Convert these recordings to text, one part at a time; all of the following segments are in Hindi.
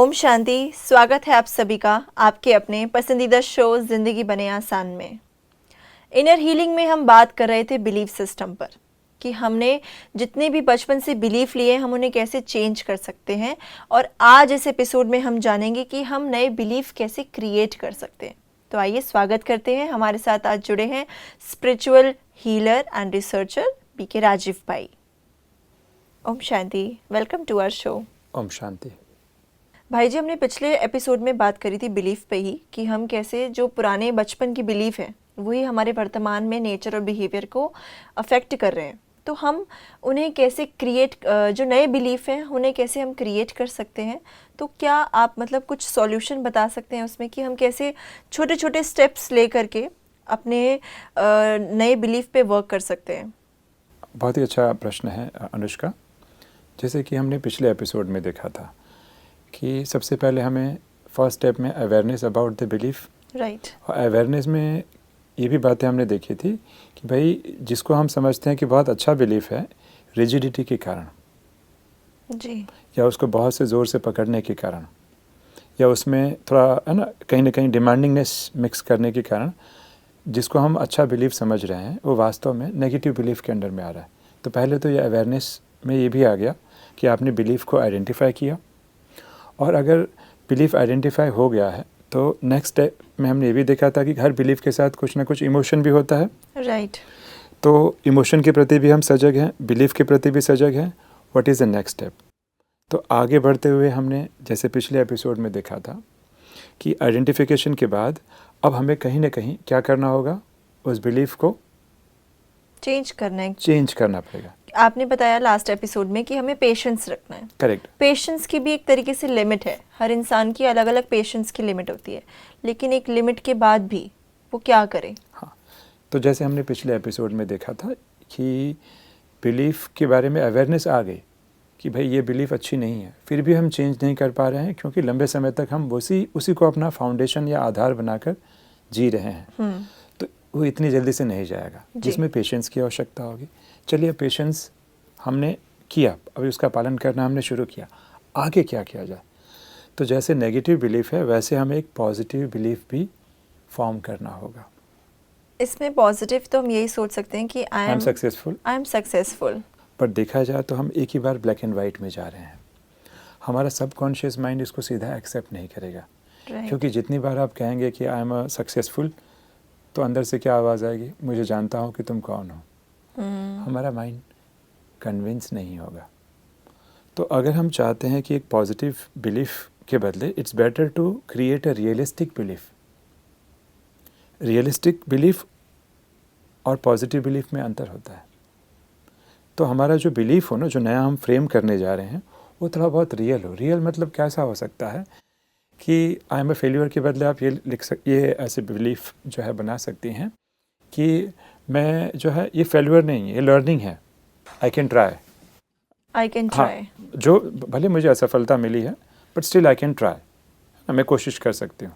ओम शांति। स्वागत है आप सभी का आपके अपने पसंदीदा शो ज़िंदगी बने आसान में। इनर हीलिंग में हम बात कर रहे थे बिलीफ सिस्टम पर कि हमने जितने भी बचपन से बिलीफ लिए हम उन्हें कैसे चेंज कर सकते हैं, और आज इस एपिसोड में हम जानेंगे कि हम नए बिलीफ कैसे क्रिएट कर सकते हैं। तो आइए स्वागत करते हैं। हमारे साथ आज जुड़े हैं spiritual healer and researcher BK Rajeev भाई। ओम शांति, वेलकम टू आवर शो। ओम शांति। भाई जी, हमने पिछले एपिसोड में बात करी थी बिलीफ पे ही कि हम कैसे जो पुराने बचपन की बिलीफ है वही हमारे वर्तमान में नेचर और बिहेवियर को अफेक्ट कर रहे हैं। तो हम उन्हें कैसे क्रिएट, जो नए बिलीफ हैं उन्हें कैसे हम क्रिएट कर सकते हैं। तो क्या आप मतलब कुछ सॉल्यूशन बता सकते हैं उसमें कि हम कैसे छोटे छोटे स्टेप्स ले करके अपने नए बिलीफ पे वर्क कर सकते हैं। बहुत ही अच्छा प्रश्न है अनुष्का। जैसे कि हमने पिछले एपिसोड में देखा था कि सबसे पहले हमें फर्स्ट स्टेप में awareness about the belief, right. और अवेयरनेस में ये भी बातें हमने देखी थी कि भाई जिसको हम समझते हैं कि बहुत अच्छा बिलीफ है, रिजिडिटी के कारण जी, या उसको बहुत से ज़ोर से पकड़ने के कारण या उसमें थोड़ा है ना कहीं डिमांडिंगनेस मिक्स करने के कारण जिसको हम अच्छा बिलीफ समझ रहे हैं वो वास्तव में नेगेटिव बिलीफ के अंडर में आ रहा है। तो पहले तो ये अवेयरनेस में ये भी आ गया कि आपने बिलीफ को आइडेंटिफाई किया, और अगर बिलीफ आइडेंटिफाई हो गया है तो नेक्स्ट स्टेप में हमने ये भी देखा था कि हर बिलीफ के साथ कुछ ना कुछ इमोशन भी होता है। राइट। तो इमोशन के प्रति भी हम सजग हैं, बिलीफ के प्रति भी सजग हैं। What is the next step? तो आगे बढ़ते हुए हमने जैसे पिछले एपिसोड में देखा था कि आइडेंटिफिकेशन के बाद अब हमें कहीं ना कहीं क्या करना होगा, उस बिलीफ को चेंज करना पड़ेगा। आपने बताया लास्ट एपिसोड में कि हमें पेशेंस रखना है। करेक्ट। पेशेंस की भी एक तरीके से लिमिट है, हर इंसान की अलग अलग पेशेंस की लिमिट होती है, लेकिन एक लिमिट के बाद भी वो क्या करे। हाँ, तो जैसे हमने पिछले एपिसोड में देखा था कि बिलीफ के बारे में अवेयरनेस आ गई कि भाई ये बिलीफ अच्छी नहीं है, फिर भी हम चेंज नहीं कर पा रहे हैं क्योंकि लंबे समय तक हम उसी को अपना फाउंडेशन या आधार बनाकर जी रहे हैं। तो वो इतनी जल्दी से नहीं जाएगा, जिसमें पेशेंस की आवश्यकता होगी। चलिए, पेशेंस हमने किया, अभी उसका पालन करना हमने शुरू किया, आगे क्या किया जाए? तो जैसे नेगेटिव बिलीफ है वैसे हमें एक पॉजिटिव बिलीफ भी फॉर्म करना होगा। इसमें पॉजिटिव तो हम यही सोच सकते हैं कि आई एम सक्सेसफुल। पर देखा जाए तो हम एक ही बार ब्लैक एंड वाइट में जा रहे हैं। हमारा सबकॉन्शियस माइंड इसको सीधा एक्सेप्ट नहीं करेगा। क्योंकि जितनी बार आप कहेंगे कि आई एम सक्सेसफुल, तो अंदर से क्या आवाज़ आएगी? मुझे जानता हूँ कि तुम कौन हो। हमारा माइंड कन्विंस नहीं होगा। तो अगर हम चाहते हैं कि एक पॉजिटिव बिलीफ के बदले it's better to create a realistic belief. Realistic belief और पॉजिटिव बिलीफ में अंतर होता है। तो हमारा जो बिलीफ हो ना, जो नया हम फ्रेम करने जा रहे हैं, वो थोड़ा बहुत रियल हो। रियल मतलब कैसा हो सकता है कि आई एम ए फेल्यूर के बदले आप ये ऐसे बिलीफ जो है बना सकती हैं कि मैं जो है ये फेल्यूर नहीं है, ये लर्निंग है। I can try. हाँ, जो भले मुझे असफलता मिली है but still I can try, मैं कोशिश कर सकती हूँ।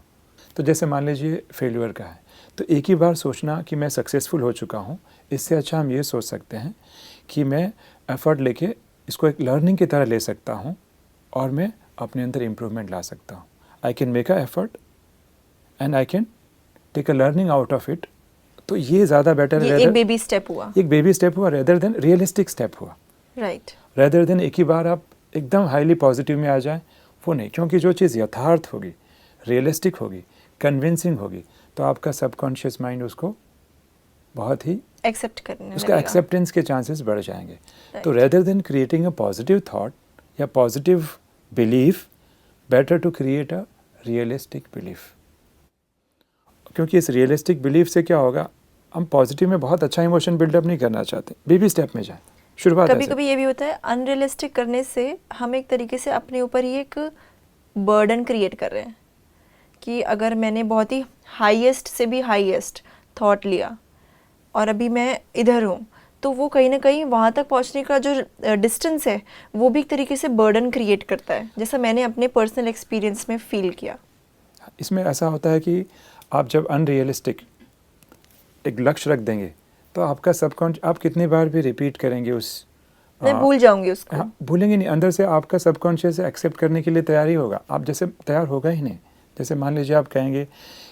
तो जैसे मान लीजिए फेल्यूर का है, तो एक ही बार सोचना कि मैं सक्सेसफुल हो चुका हूँ, इससे अच्छा हम ये सोच सकते हैं कि मैं एफर्ट लेके इसको एक लर्निंग की तरह ले सकता हूँ और मैं अपने अंदर इम्प्रूवमेंट ला सकता हूँ। I can make a effort and I can take a learning out of it. तो ये ज़्यादा बेटर है। एक बेबी स्टेप हुआ रेदर देन रियलिस्टिक स्टेप हुआ। राइट। रेदर देन एक ही बार आप एकदम हाईली पॉजिटिव में आ जाए, वो नहीं। क्योंकि जो चीज़ यथार्थ होगी, रियलिस्टिक होगी, कन्विंसिंग होगी, तो आपका सबकॉन्शियस माइंड उसको बहुत ही एक्सेप्ट करने उसका एक्सेप्टेंस के चांसेस बढ़ जाएंगे। तो rather than creating a positive thought या positive belief, better to create a realistic belief. क्योंकि इस रियलिस्टिक बिलीफ से क्या होगा, हम पॉजिटिव में बहुत अच्छा इमोशन बिल्डअप नहीं करना चाहते, बेबी स्टेप में जाए, शुरुआत। कभी कभी ये भी होता है, अनरियलिस्टिक करने से हम एक तरीके से अपने ऊपर ही एक बर्डन क्रिएट कर रहे हैं कि अगर मैंने बहुत ही हाईएस्ट से भी हाईएस्ट थॉट लिया और अभी मैं इधर हूँ, तो वो कहीं ना कहीं वहाँ तक पहुँचने का जो डिस्टेंस है वो भी एक तरीके से बर्डन क्रिएट करता है, जैसा मैंने अपने पर्सनल एक्सपीरियंस में फील किया। इसमें ऐसा होता है कि आप जब अनरियलिस्टिक एक लक्ष्य रख देंगे तो आपका सबकॉन्शियस, आप कितनी बार भी रिपीट करेंगे उस मैं भूल जाऊंगी उसको। हाँ, भूलेंगे नहीं, अंदर से आपका सबकॉन्शियस एक्सेप्ट करने के लिए तैयारी होगा, आप जैसे तैयार होगा ही नहीं। जैसे मान लीजिए आप कहेंगे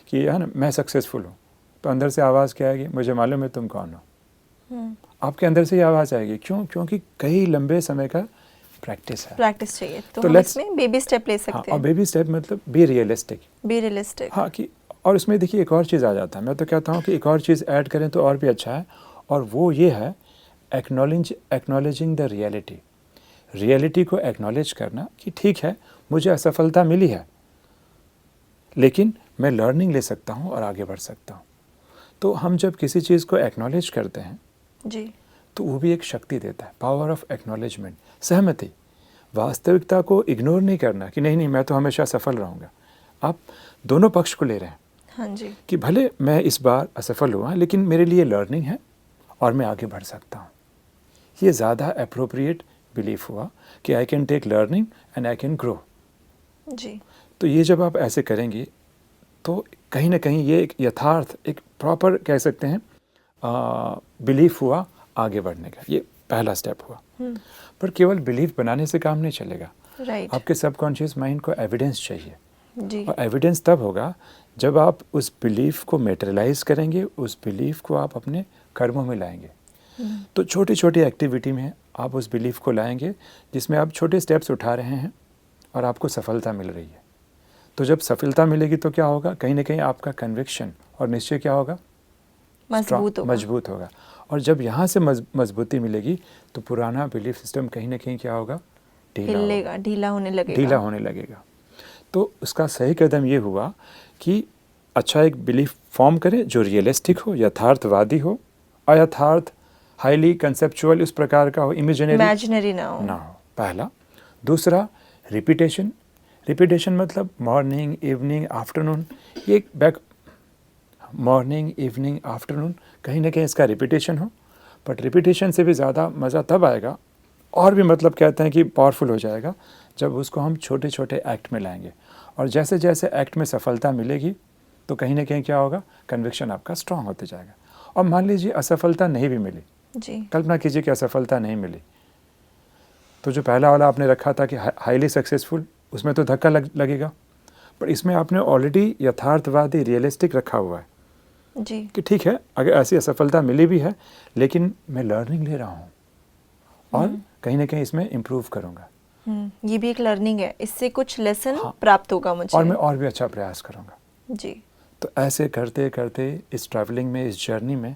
कि है ना मैं सक्सेसफुल हूँ, तो अंदर से आवाज़ क्या आएगी, मुझे मालूम है तुम कौन हो। आपके अंदर से ही आवाज़ आएगी, क्यों? क्योंकि कई लंबे समय का प्रैक्टिस है, प्रैक्टिस चाहिए। तो तो हम let's- इसमें बेबी स्टेप ले हाँ, सकते और हैं। बेबी स्टेप मतलब बी रियलिस्टिक। Be realistic. हाँ कि, और इसमें देखिए एक और चीज़ आ जाता है, मैं तो कहता हूँ कि एक और चीज़ ऐड करें तो और भी अच्छा है, और वो ये है एक्नॉलेजिंग द रियलिटी। रियलिटी को एक्नॉलेज करना कि ठीक है मुझे असफलता मिली है, लेकिन मैं लर्निंग ले सकता हूँ और आगे बढ़ सकता हूँ। तो हम जब किसी चीज़ को एक्नॉलेज करते हैं जी। तो वो भी एक शक्ति देता है, पावर ऑफ एक्नॉलेजमेंट, सहमति। वास्तविकता को इग्नोर नहीं करना कि नहीं नहीं मैं तो हमेशा सफल रहूँगा। आप दोनों पक्ष को ले रहे हैं हाँ जी। कि भले मैं इस बार असफल हुआ लेकिन मेरे लिए लर्निंग है और मैं आगे बढ़ सकता हूँ। ये ज़्यादा अप्रोप्रिएट बिलीफ हुआ कि I can take learning and I can grow. जी। तो ये जब आप ऐसे करेंगे तो कहीं ना कहीं ये एक यथार्थ, एक प्रॉपर कह सकते हैं बिलीफ हुआ आगे बढ़ने का। ये पहला स्टेप हुआ। पर केवल बिलीफ बनाने से काम नहीं चलेगा। राइट। आपके सबकॉन्शियस माइंड को एविडेंस चाहिए, जी। और एविडेंस तब होगा जब आप उस बिलीफ को मेटेरियलाइज करेंगे, उस बिलीफ को आप अपने कर्मों में लाएंगे। तो छोटी छोटी एक्टिविटी में आप उस बिलीफ को लाएंगे जिसमें आप छोटे स्टेप्स उठा रहे हैं और आपको सफलता मिल रही है। तो जब सफलता मिलेगी तो क्या होगा, कहीं ना कहीं आपका कन्विक्शन और निश्चय क्या होगा, मजबूत होगा। और जब यहाँ से मजबूती मिलेगी तो पुराना बिलीफ सिस्टम कहीं ना कहीं क्या होगा, ढीला होने लगेगा। तो उसका सही कदम ये हुआ कि अच्छा एक बिलीफ फॉर्म करें जो रियलिस्टिक हो, यथार्थवादी हो, अयथार्थ हाईली कंसेप्चुअल उस प्रकार का हो, इमेजिनरी ना हो। पहला। दूसरा रिपीटेशन मतलब मॉर्निंग इवनिंग आफ्टरनून, ये बैक मॉर्निंग इवनिंग आफ्टरनून कहीं ना कहीं इसका रिपीटेशन हो। बट रिपीटेशन से भी ज़्यादा मज़ा तब आएगा, और भी मतलब कहते हैं कि पावरफुल हो जाएगा, जब उसको हम छोटे छोटे एक्ट में लाएंगे। और जैसे जैसे एक्ट में सफलता मिलेगी तो कहीं ना कहीं क्या होगा, कन्विक्शन आपका स्ट्रांग होते जाएगा। और मान लीजिए असफलता नहीं भी मिली, जी। कल्पना कीजिए कि असफलता नहीं मिली, तो जो पहला वाला आपने रखा था कि हाईली सक्सेसफुल, उसमें तो धक्का लगेगा। पर इसमें आपने ऑलरेडी यथार्थवादी रियलिस्टिक रखा हुआ है जी। कि ठीक है अगर ऐसी असफलता मिली भी है लेकिन मैं लर्निंग ले रहा हूँ और कहीं ना कहीं इसमें इम्प्रूव करूँगा। ये भी एक लर्निंग है, इससे कुछ लेसन हाँ, प्राप्त होगा मुझे, और मैं और भी अच्छा प्रयास करूँगा। जी। तो ऐसे करते करते इस ट्रैवलिंग में, इस जर्नी में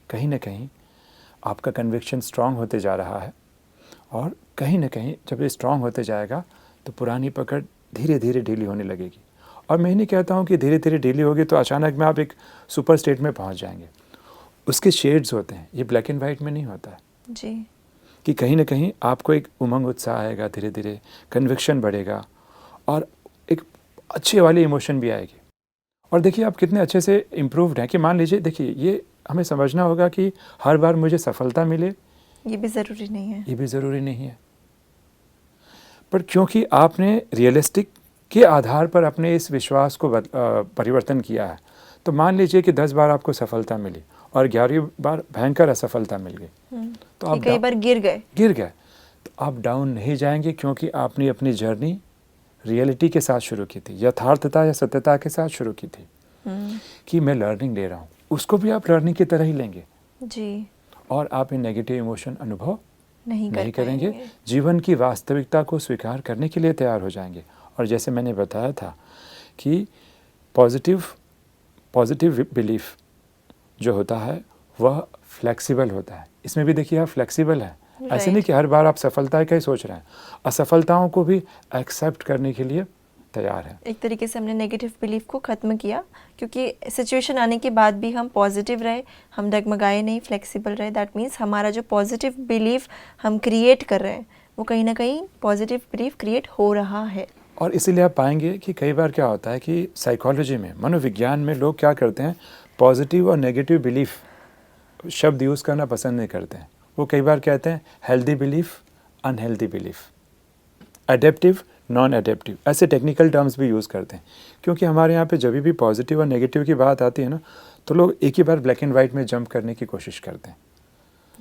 कहीं ना कहीं आपका कन्विक्शन स्ट्रांग होते जा रहा है, और कहीं ना कहीं जब ये स्ट्रांग होते जाएगा तो पुरानी पकड़ धीरे धीरे ढीली होने लगेगी। और मैं नहीं कहता हूँ कि धीरे धीरे ढीली होगी तो अचानक में आप एक सुपर स्टेट में पहुँच जाएंगे। उसके शेड्स होते हैं, ये ब्लैक एंड वाइट में नहीं होता है जी। कि कहीं ना कहीं आपको एक उमंग उत्साह आएगा, धीरे धीरे कन्विक्शन बढ़ेगा और एक अच्छी वाली इमोशन भी आएगी। और देखिए आप कितने अच्छे से इम्प्रूव्ड हैं कि मान लीजिए, देखिए ये हमें समझना होगा कि हर बार मुझे सफलता मिले ये भी ज़रूरी नहीं है, ये भी ज़रूरी नहीं है। पर क्योंकि आपने रियलिस्टिक के आधार पर अपने इस विश्वास को परिवर्तन किया है, तो मान लीजिए कि 10 बार आपको सफलता मिली और 11वीं बार भयंकर असफलता मिल गई, तो आप कई बार गिर गए, तो आप डाउन नहीं जाएंगे, क्योंकि आपने अपनी जर्नी रियलिटी के साथ शुरू की थी, यथार्थता या सत्यता के साथ शुरू की थी कि मैं लर्निंग ले रहा हूँ। उसको भी आप लर्निंग की तरह ही लेंगे जी, और आप इन नेगेटिव इमोशन अनुभव नहीं करेंगे। जीवन की वास्तविकता को स्वीकार करने के लिए तैयार हो जाएंगे। और जैसे मैंने बताया था कि पॉजिटिव बिलीफ जो होता है वह फ्लेक्सिबल होता है। इसमें भी देखिए आप फ्लेक्सिबल हैं, ऐसे नहीं कि हर बार आप सफलता का ही सोच रहे हैं, असफलताओं को भी एक्सेप्ट करने के लिए तैयार है। एक तरीके से हमने नेगेटिव बिलीफ को ख़त्म किया, क्योंकि सिचुएशन आने के बाद भी हम पॉजिटिव रहे, हम डगमगाए नहीं, फ्लेक्सिबल रहे। दैट मीन्स हमारा जो पॉजिटिव बिलीफ हम क्रिएट कर रहे हैं वो कहीं ना कहीं पॉजिटिव बिलीफ क्रिएट हो रहा है। और इसीलिए आप पाएंगे कि कई बार क्या होता है कि साइकोलॉजी में, मनोविज्ञान में लोग क्या करते हैं, पॉजिटिव और नेगेटिव बिलीफ शब्द यूज़ करना पसंद नहीं करते हैं। वो कई बार कहते हैं healthy belief, unhealthy belief, adaptive, non adaptive, ऐसे टेक्निकल टर्म्स भी यूज़ करते हैं। क्योंकि हमारे यहाँ पे जब भी पॉजिटिव और नेगेटिव की बात आती है ना, तो लोग एक ही बार ब्लैक एंड वाइट में जंप करने की कोशिश करते हैं।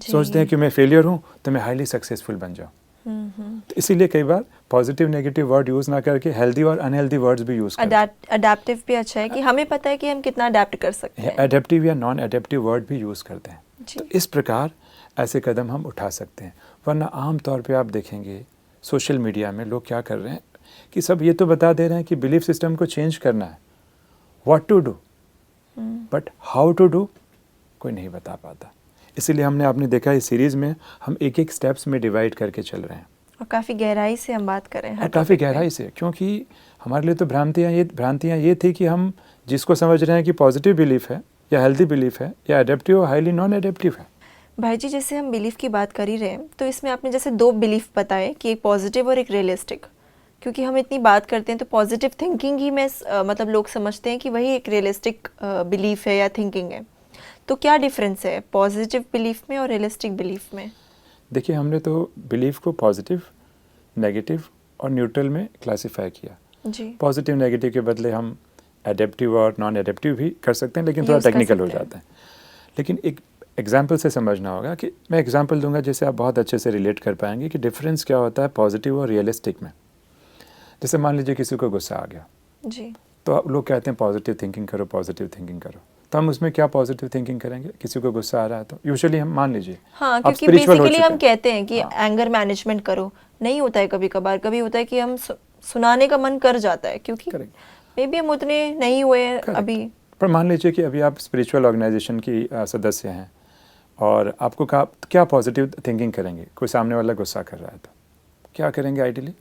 सोचते हैं कि मैं फेलियर हूँ तो मैं हाईली सक्सेसफुल बन जाऊँ। तो इसीलिए कई बार पॉजिटिव नेगेटिव वर्ड यूज़ ना करके हेल्दी और अनहेल्दी वर्ड्स भी यूज़ करते हैं। अडेप्टिव भी अच्छा है कि हमें पता है कि हम कितना अडेप्ट कर सकते हैं। एडेप्टिव या नॉन एडेप्टिव वर्ड भी यूज़ करते हैं। जी। तो इस प्रकार ऐसे कदम हम उठा सकते हैं। वरना आम तौर पे आप देखेंगे सोशल मीडिया में लोग क्या कर रहे हैं कि सब ये तो बता दे रहे हैं कि बिलीफ सिस्टम को चेंज करना है, what to do, but how to do कोई नहीं बता पाता। इसीलिए हमने आपने देखा इस सीरीज़ में हम एक एक स्टेप्स में डिवाइड करके चल रहे हैं और काफ़ी गहराई से हम बात कर रहे हैं हर और काफ़ी topic पे। गहराई से, क्योंकि हमारे लिए तो भ्रांतियाँ ये थी कि हम जिसको समझ रहे हैं कि पॉजिटिव बिलीफ है या हेल्दी बिलीफ है या एडेप्टिव और हाईली नॉन एडेप्टिव है। भाई जी, जैसे हम बिलीफ की बात कर ही रहे हैं तो इसमें आपने जैसे दो बिलीफ बताए कि एक पॉजिटिव और एक रियलिस्टिक, क्योंकि हम इतनी बात करते हैं तो पॉजिटिव थिंकिंग ही में मतलब लोग समझते हैं कि वही एक रियलिस्टिक बिलीफ है या थिंकिंग है। तो क्या डिफरेंस है पॉजिटिव बिलीफ में और रियलिस्टिक बिलीफ में? देखिए, हमने तो बिलीफ को पॉजिटिव, नेगेटिव और न्यूट्रल में क्लासिफाई किया। जी। पॉजिटिव नेगेटिव के बदले हम एडेप्टिव और नॉन एडेप्टिव भी कर सकते हैं, लेकिन थोड़ा यूज़ कर टेक्निकल हो सकते हैं। जाता है। लेकिन एक एग्जाम्पल से समझना होगा कि मैं एग्जाम्पल दूंगा जिससे आप बहुत अच्छे से रिलेट कर पाएंगे कि डिफरेंस क्या होता है पॉजिटिव और रियलिस्टिक में। जैसे मान लीजिए किसी को गुस्सा आ गया, जी। तो आप लोग कहते हैं पॉजिटिव थिंकिंग करो, पॉजिटिव थिंकिंग करो। तो हम उसमें क्या पॉजिटिव थिंकिंग करेंगे? किसी को गुस्सा आ रहा है तो यूजुअली हम मान लीजिए हाँ, आप क्योंकि स्पिरिचुअल हो बेसिकली चुके हम हैं। कहते हैं कि हाँ। एंगर मैनेजमेंट करो, नहीं होता है कभी कभार। कभी होता है कि हम सुनाने का मन कर जाता है क्योंकि Correct. मे बी हम उतने नहीं हुए हैं Correct. अभी। पर मान लीजिए कि अभी आप स्पिरिचुअल ऑर्गेनाइजेशन की सदस्य हैं और आपको क्या पॉजिटिव थिंकिंग करेंगे? कोई सामने वाला गुस्सा कर रहा है तो क्या करेंगे आइडियली?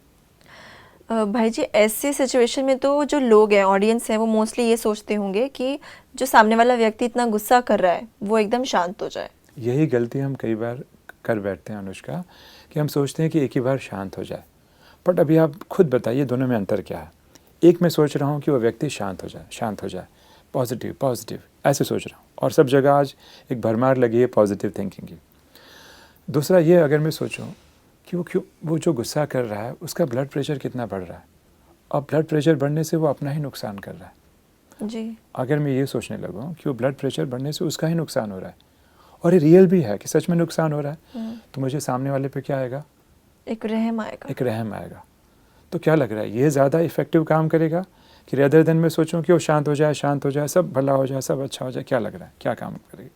भाई जी, ऐसे सिचुएशन में तो जो लोग हैं, ऑडियंस हैं, वो मोस्टली ये सोचते होंगे कि जो सामने वाला व्यक्ति इतना गुस्सा कर रहा है वो एकदम शांत हो जाए। यही गलती हम कई बार कर बैठते हैं अनुष्का, कि हम सोचते हैं कि एक ही बार शांत हो जाए। बट अभी आप खुद बताइए दोनों में अंतर क्या है? एक मैं सोच रहा हूँ कि वो व्यक्ति शांत हो जाए, पॉजिटिव पॉजिटिव ऐसे सोच रहा हूँ, और सब जगह आज एक भरमार लगी है पॉजिटिव थिंकिंग की। दूसरा ये, अगर मैं सोचूं कि वो जो गुस्सा कर रहा है उसका ब्लड प्रेशर कितना बढ़ रहा है, और ब्लड प्रेशर बढ़ने से वो अपना ही नुकसान कर रहा है। जी। अगर मैं ये सोचने लगूँ कि वो ब्लड प्रेशर बढ़ने से उसका ही नुकसान हो रहा है और ये रियल भी है कि सच में नुकसान हो रहा है, तो मुझे सामने वाले पे क्या आएगा? एक रहम आएगा। एक रहम आएगा। तो क्या लग रहा है, ये ज़्यादा इफेक्टिव काम करेगा कि रेदर देन मैं सोचूं कि वो शांत हो जाए, सब भला हो जाए, सब अच्छा हो जाए? क्या लग रहा है, क्या काम करेगी?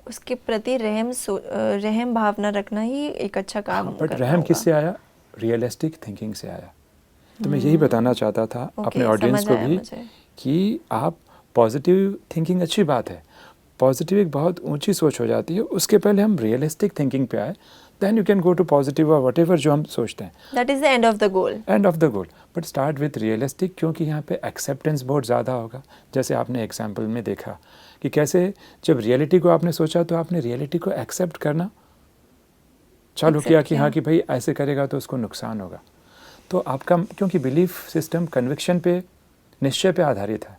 उसके प्रति रहम भावना रखना ही एक अच्छा काम बट करना रहम होगा। किससे आया? रियलिस्टिक थिंकिंग से आया। तो मैं यही बताना चाहता था अपने ऑडियंस को भी कि आप पॉजिटिव थिंकिंग अच्छी बात है, पॉजिटिव एक बहुत ऊंची सोच हो जाती है, उसके पहले हम रियलिस्टिक थिंकिंग पे आए, then you can go to positive और व्हाटएवर जो हम सोचते हैं। That is the end of the goal. End of the goal, but start with realistic, क्योंकि यहाँ पे एक्सेप्टेंस बहुत ज़्यादा होगा। जैसे आपने एग्जाम्पल में देखा कि कैसे जब रियलिटी को आपने सोचा तो आपने रियलिटी को एक्सेप्ट करना चालू किया कि हाँ कि भाई ऐसे करेगा तो उसको नुकसान होगा। तो आपका, क्योंकि बिलीफ सिस्टम कन्विक्शन पे, निश्चय पे आधारित है,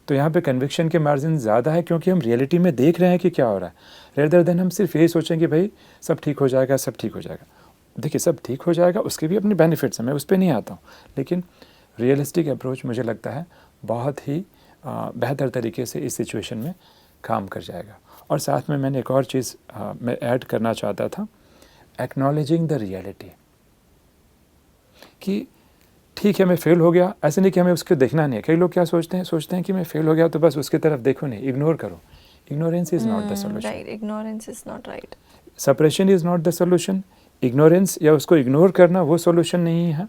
तो यहाँ पे कन्विक्शन के मार्जिन ज़्यादा है, क्योंकि हम रियलिटी में देख रहे हैं कि क्या हो रहा है, रेदर देन हम सिर्फ यही सोचेंगे भाई सब ठीक हो जाएगा, सब ठीक हो जाएगा। देखिए, सब ठीक हो जाएगा, उसके भी अपने बेनिफिट्स हैं, मैं उस पर नहीं आता हूँ, लेकिन रियलिस्टिक अप्रोच मुझे लगता है बहुत ही बेहतर तरीके से इस सिचुएशन में काम कर जाएगा। और साथ में मैंने एक और चीज़ मैं ऐड करना चाहता था, एक्नॉलेजिंग द रियलिटी, कि ठीक है मैं फेल हो गया, ऐसे नहीं कि हमें उसको देखना नहीं है। कई लोग क्या सोचते हैं कि मैं फेल हो गया तो बस उसकी तरफ देखो नहीं, इग्नोर करो। Ignorance is not the solution. Right, ignorance is not right. Suppression is not the solution. Ignorance या उसको इग्नोर करना वो सोल्यूशन नहीं है,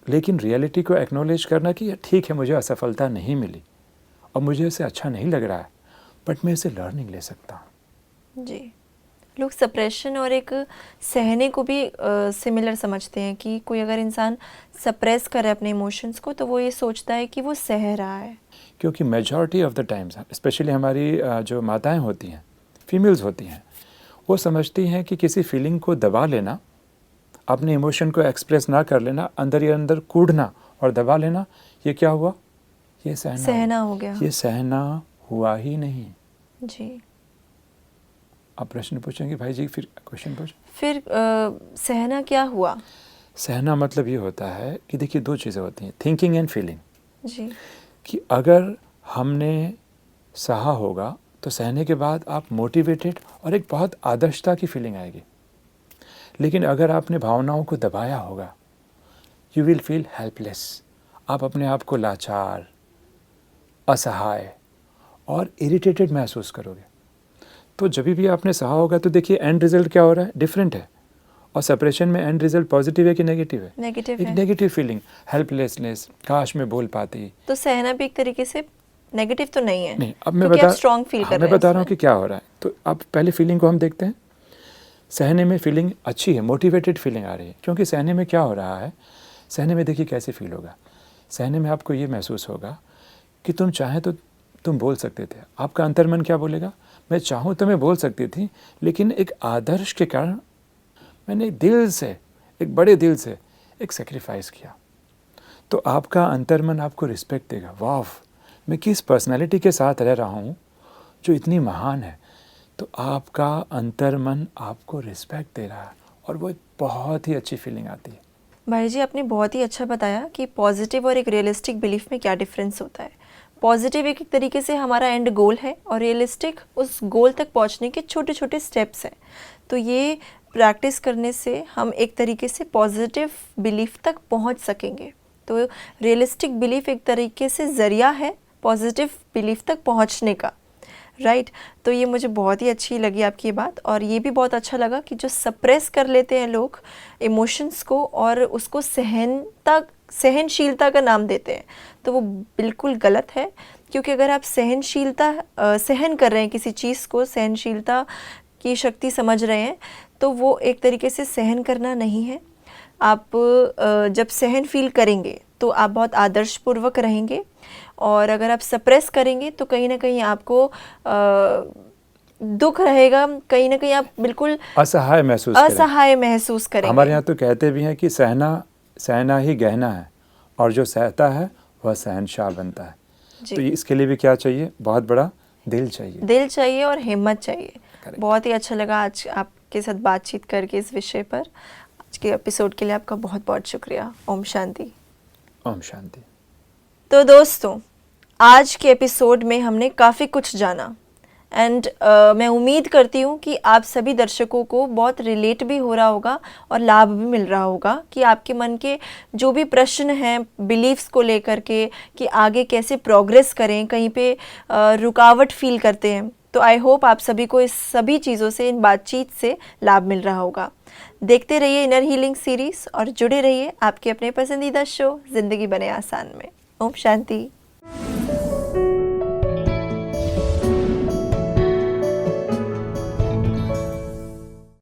लेकिन रियलिटी को एक्नॉलेज करना कि ठीक है मुझे असफलता नहीं मिली और मुझे इसे अच्छा नहीं लग रहा है, बट मैं इसे लर्निंग ले सकता हूँ। जी, लोग सप्रेशन और एक सहने को भी सिमिलर समझते हैं कि कोई अगर इंसान सप्रेस करे अपने इमोशंस को तो वो ये सोचता है कि वो सह रहा है। क्योंकि majority of the times, specially हमारी जो माताएं होती हैं, फीमेल्स होती हैं, वो समझती हैं कि किसी फीलिंग को दबा लेना, अपने इमोशन को एक्सप्रेस ना कर लेना, अंदर ही अंदर कूदना और दबा लेना, ये क्या हुआ? ये सहना हो गया। ये सहना हुआ ही नहीं। जी। आप प्रश्न पूछेंगे भाई जी, फिर क्वेश्चन पूछ। फिर सहना क्या हुआ? सहना मतलब ये होता है कि देखिए दो चीज़ें होती हैं, थिंकिंग एंड फीलिंग। जी। कि अगर हमने सहा होगा तो सहने के बाद आप मोटिवेटेड और एक बहुत आदर्शता की फीलिंग आएगी। लेकिन अगर आपने भावनाओं को दबाया होगा, यू विल फील हेल्पलेस। आप अपने आप को लाचार, असहाय और इरिटेटेड महसूस करोगे। तो जब भी आपने सहा होगा तो देखिए एंड रिजल्ट क्या हो रहा है, डिफरेंट है। और सेपरेशन में एंड रिजल्ट पॉजिटिव है कि नेगेटिव है? नेगेटिव एक है। नेगेटिव फीलिंग, हेल्पलेसनेस, काश मैं बोल पाती। तो सहना भी एक तरीके से नेगेटिव तो नहीं है? नहीं, अब मैं क्योंकि आप स्ट्रॉन्ग फील कर मैं रहे हैं बता रहा हूँ इसमें। कि क्या हो रहा है। तो अब पहले फीलिंग को हम देखते हैं। सहने में फीलिंग अच्छी है, मोटिवेटेड फीलिंग आ रही है। क्योंकि सहने में क्या हो रहा है, सहने में देखिए कैसे फील होगा। सहने में आपको ये महसूस होगा कि तुम चाहें तो तुम बोल सकते थे। आपका अंतर्मन क्या बोलेगा, मैं चाहूँ तो मैं बोल सकती थी, लेकिन एक आदर्श के कारण मैंने दिल से, एक बड़े दिल से एक सेक्रीफाइस किया। तो आपका अंतर्मन आपको रिस्पेक्ट देगा। वाह, मैं किस पर्सनालिटी के साथ रह रहा हूँ जो इतनी महान है। तो आपका अंतर्मन आपको रिस्पेक्ट दे रहा है और वो एक बहुत ही अच्छी फीलिंग आती है। भाई जी, आपने बहुत ही अच्छा बताया कि पॉजिटिव और एक रियलिस्टिक बिलीफ में क्या डिफरेंस होता है। पॉजिटिव एक तरीके से हमारा एंड गोल है और रियलिस्टिक उस गोल तक पहुंचने के छोटे छोटे स्टेप्स हैं। तो ये प्रैक्टिस करने से हम एक तरीके से पॉजिटिव बिलीफ तक पहुंच सकेंगे। तो रियलिस्टिक बिलीफ एक तरीके से ज़रिया है पॉजिटिव बिलीफ तक पहुंचने का, राइट। तो ये मुझे बहुत ही अच्छी लगी आपकी ये बात। और ये भी बहुत अच्छा लगा कि जो सप्रेस कर लेते हैं लोग इमोशंस को और उसको सहनशीलता का नाम देते हैं, तो वो बिल्कुल गलत है। क्योंकि अगर आप सहन कर रहे हैं किसी चीज़ को, सहनशीलता की शक्ति समझ रहे हैं, तो वो एक तरीके से सहन करना नहीं है। आप जब सहन फील करेंगे तो आप बहुत आदर्शपूर्वक रहेंगे, और अगर आप सप्रेस करेंगे तो कहीं ना कहीं आपको दुख रहेगा, कहीं ना कहीं आप बिल्कुल असहाय महसूस करेंगे। करेंगे। हमारे यहाँ तो कहते भी हैं कि सहना ही गहना है, और जो सहता है वह शहंशाह बनता है। जी। तो इसके लिए भी क्या चाहिए, बहुत बड़ा दिल चाहिए और हिम्मत चाहिए। Correct. बहुत ही अच्छा लगा आज आपके साथ बातचीत करके इस विषय पर। आज के एपिसोड के लिए आपका बहुत बहुत शुक्रिया। ओम शांति। ओम शांति। तो दोस्तों, आज के एपिसोड में हमने काफ़ी कुछ जाना एंड मैं उम्मीद करती हूँ कि आप सभी दर्शकों को बहुत रिलेट भी हो रहा होगा और लाभ भी मिल रहा होगा कि आपके मन के जो भी प्रश्न हैं बिलीफ्स को लेकर के कि आगे कैसे प्रोग्रेस करें, कहीं पे रुकावट फील करते हैं, तो आई होप आप सभी को इस सभी चीज़ों से, इन बातचीत से लाभ मिल रहा होगा। देखते रहिए इनर हीलिंग सीरीज़ और जुड़े रहिए आपके अपने पसंदीदा शो ज़िंदगी बने आसान में। ओम शांति।